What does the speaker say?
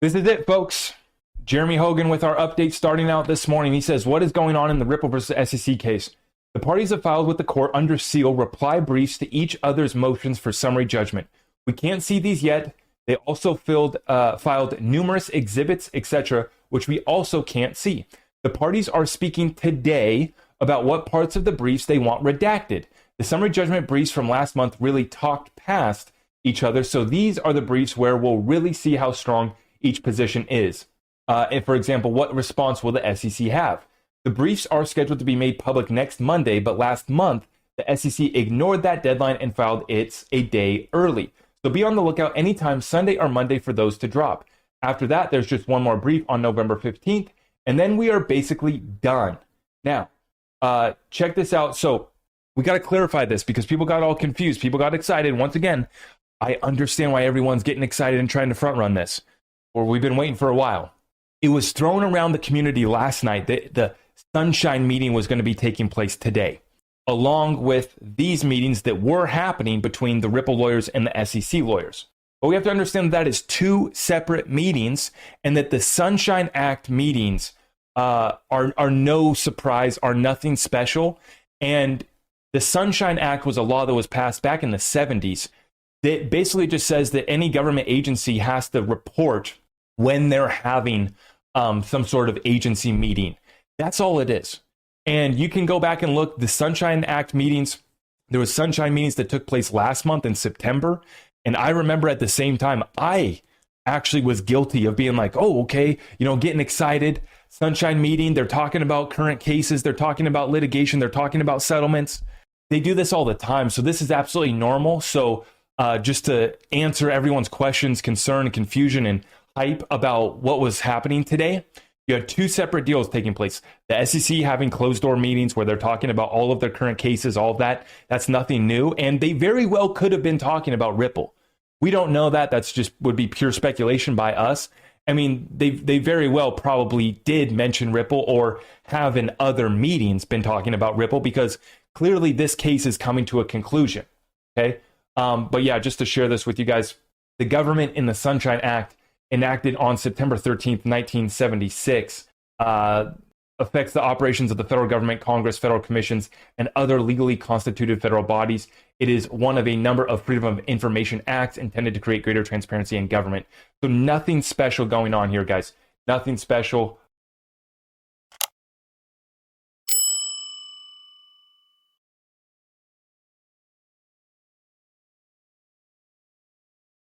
This is it, folks. Jeremy Hogan with our update starting out this morning. He says, what is going on in the Ripple versus SEC case? The parties have filed with the court under seal reply briefs to each other's motions for summary judgment. We can't see these yet. They also filed numerous exhibits, etc., which we also can't see. The parties are speaking today about what parts of the briefs they want redacted. The summary judgment briefs from last month really talked past each other, so these are the briefs where we'll really see how strong each position is. And for example, what response will the SEC have? The briefs are scheduled to be made public next Monday, but last month, the SEC ignored that deadline and filed its a day early. So be on the lookout anytime Sunday or Monday for those to drop. After that, there's just one more brief on November 15th, and then we are basically done. Now, check this out. So we got to clarify this because people got all confused. People got excited. Once again, I understand why everyone's getting excited and trying to front run this, or we've been waiting for a while. It was thrown around the community last night that the Sunshine meeting was going to be taking place today, along with these meetings that were happening between the Ripple lawyers and the SEC lawyers. But we have to understand that is two separate meetings, and that the Sunshine Act meetings are no surprise, are nothing special. And the Sunshine Act was a law that was passed back in the 70s that basically just says that any government agency has to report when they're having some sort of agency meeting. That's all it is. And you can go back and look, the Sunshine Act meetings, there was Sunshine meetings that took place last month in September. And I remember at the same time, I actually was guilty of being like, oh, okay, getting excited. Sunshine meeting, they're talking about current cases, they're talking about litigation, they're talking about settlements. They do this all the time. So this is absolutely normal. So just to answer everyone's questions, concern, confusion, and hype about what was happening today, you had two separate deals taking place. The SEC having closed door meetings where they're talking about all of their current cases, all of that. That's nothing new. And they very well could have been talking about Ripple. We don't know that. That's just would be pure speculation by us. I mean, they very well probably did mention Ripple or have in other meetings been talking about Ripple because clearly this case is coming to a conclusion. Okay. But yeah, just to share this with you guys, the government in the Sunshine Act enacted on September 13th, 1976, affects the operations of the federal government, Congress, federal commissions, and other legally constituted federal bodies. It is one of a number of Freedom of Information Acts intended to create greater transparency in government. So nothing special going on here, guys. Nothing special.